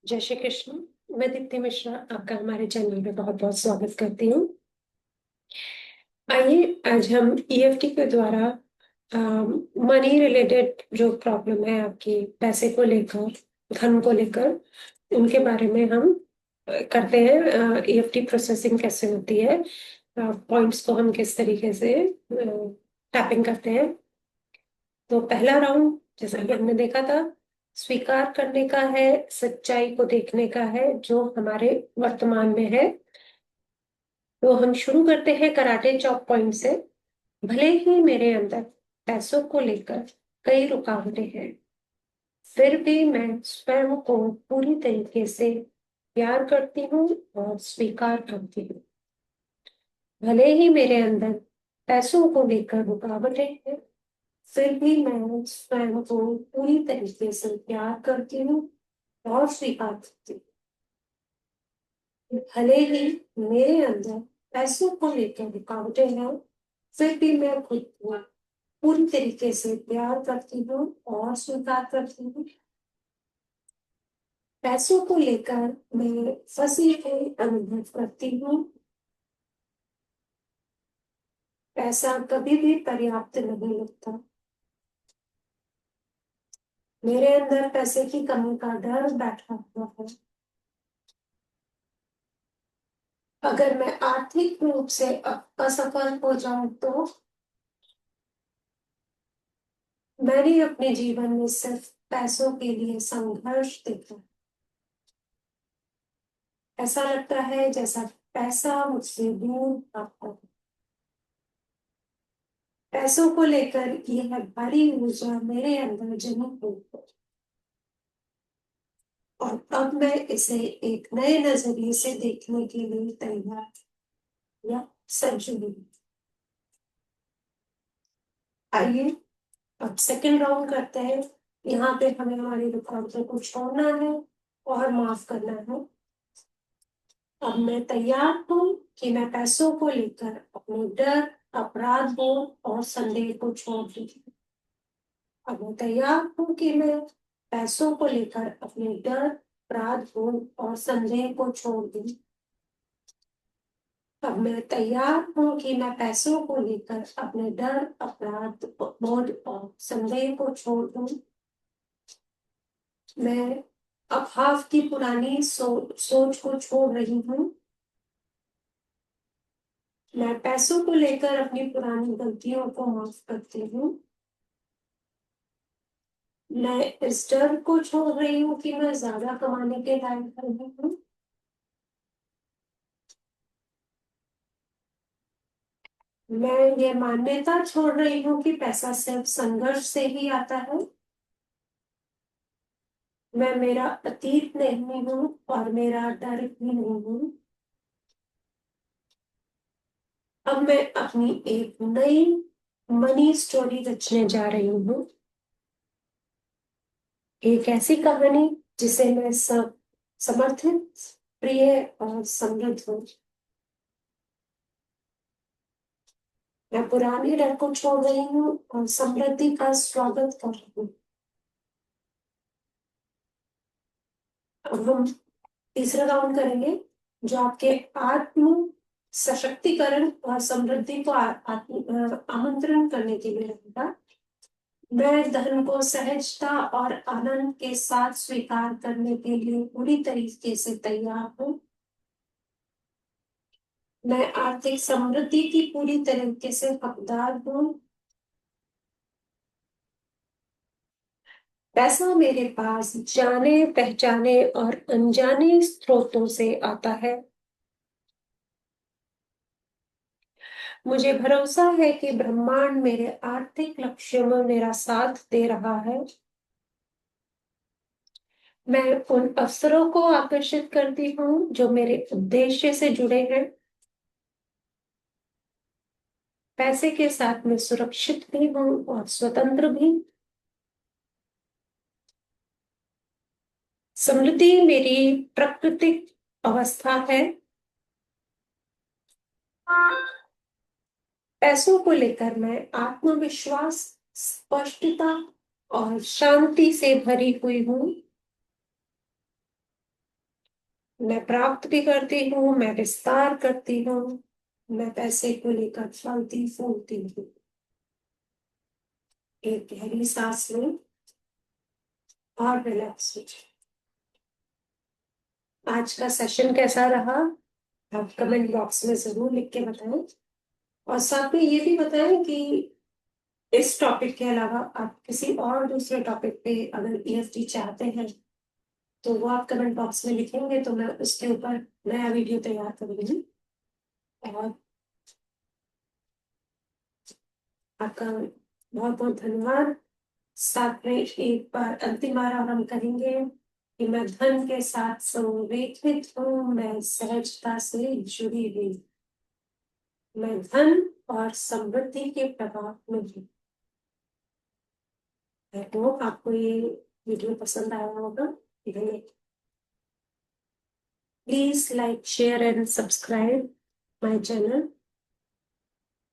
जय श्री कृष्ण। मैं दीप्ति मिश्रा आपका हमारे चैनल में बहुत बहुत स्वागत करती हूँ। आइए आज हम ईएफटी के द्वारा मनी रिलेटेड जो प्रॉब्लम है आपकी पैसे को लेकर, धन को लेकर, उनके बारे में हम करते हैं। ईएफटी प्रोसेसिंग कैसे होती है, पॉइंट्स को हम किस तरीके से टैपिंग करते हैं। तो पहला राउंड जैसा कि हमने देखा था, स्वीकार करने का है, सच्चाई को देखने का है जो हमारे वर्तमान में है। तो हम शुरू करते हैं कराटे चॉप पॉइंट से। भले ही मेरे अंदर पैसों को लेकर कई रुकावटें हैं, फिर भी मैं स्वयं को पूरी तरीके से प्यार करती हूँ और स्वीकार करती हूँ। भले ही मेरे अंदर पैसों को लेकर रुकावटें हैं, फिर भी मैं स्वयं को पूरी तरीके से प्यार करती हूँ और स्वीकार करती हूँ। भले ही मेरे अंदर पैसों को लेकर रुकावटें हैं, फिर भी मैं खुद को पूरी तरीके से प्यार करती हूँ और स्वीकार करती हूँ। पैसों को लेकर मैं फंसी हुई अनुभव करती हूँ। पैसा कभी भी पर्याप्त नहीं लगता। मेरे अंदर पैसे की कमी का डर बैठा हुआ है। अगर मैं आर्थिक रूप से असफल हो जाऊं तो मैंने अपने जीवन में सिर्फ पैसों के लिए संघर्ष देखा। ऐसा लगता है जैसा पैसा मुझसे दूर भागता है। पैसों को लेकर यह बड़ी ऊर्जा मेरे अंदर जमी हुई है और अब मैं इसे एक नए नजरिए से देखने के लिए तैयार या सज्ज हूँ। आइए अब सेकंड राउंड करते हैं। यहाँ पे हमें हमारी रुकावटों को छोड़ना है और माफ करना है। अब मैं तैयार हूँ कि मैं पैसों को लेकर अपने डर, अपराध बोध और संदेह को छोड़ दूँ। अब मैं तैयार हूँ कि मैं पैसों को लेकर अपने डर, अपराध बोध और संदेह को छोड़ दूँ। अब मैं तैयार हूँ कि मैं पैसों को लेकर अपने डर, अपराध बोध और संदेह को छोड़ दूँ। मैं अभाव की पुरानी सोच को छोड़ रही हूँ। मैं पैसों को लेकर अपनी पुरानी गलतियों को माफ करती हूँ। मैं इस डर को छोड़ रही हूँ कि मैं ज्यादा कमाने के लायक नहीं हूँ। मैं ये मान्यता छोड़ रही हूँ कि पैसा सिर्फ संघर्ष से ही आता है। मैं मेरा अतीत नहीं हूँ और मेरा डर भी नहीं हूँ। अब मैं अपनी एक नई मनी स्टोरी रचने जा रही हूँ। एक ऐसी कहानी जिसे मैं सब समर्थित, प्रिय और समृद्ध हूँ। मैं पुराने डर को छोड़ रही हूँ और समृद्धि का स्वागत कर रही हूँ। अब हम तीसरा राउंड करेंगे जो आपके आत्म सशक्तिकरण और समृद्धि को आमंत्रण करने के लिए रहेगा। मैं धन को सहजता और आनंद के साथ स्वीकार करने के लिए पूरी तरीके से तैयार हूँ। मैं आर्थिक समृद्धि की पूरी तरीके से हकदार हूँ। पैसा मेरे पास जाने पहचाने और अनजाने स्रोतों से आता है। मुझे भरोसा है कि ब्रह्मांड मेरे आर्थिक लक्ष्यों में मेरा साथ दे रहा है। मैं उन अवसरों को आकर्षित करती हूँ जो मेरे उद्देश्य से जुड़े हैं। पैसे के साथ मैं सुरक्षित भी हूँ और स्वतंत्र भी। समृद्धि मेरी प्राकृतिक अवस्था है। पैसों को लेकर मैं आत्मविश्वास, स्पष्टता और शांति से भरी हुई हूँ। मैं प्राप्त भी करती हूँ, मैं विस्तार करती हूँ, मैं पैसे को लेकर फलती फूलती हूँ। एक गहरी सांस लें और रिलैक्स हो जाए। आज का सेशन कैसा रहा आप कमेंट बॉक्स में जरूर लिख के बताएं, और साथ में ये भी बताएं कि इस टॉपिक के अलावा आप किसी और दूसरे टॉपिक पे अगर ईएफटी चाहते हैं तो वो आप कमेंट बॉक्स में लिखेंगे तो मैं उसके ऊपर नया वीडियो तैयार करूंगी। और आपका बहुत बहुत धन्यवाद। साथ में एक बार अंतिम बार और हम कहेंगे कि मैं धन के साथ संरेखित हूँ, मैं सहजता से जुड़ी हुई, मैं धन और समृद्धि के प्रभाव में हूँ। आई होप आपको ये वीडियो पसंद आया होगा। Please like share and subscribe my channel.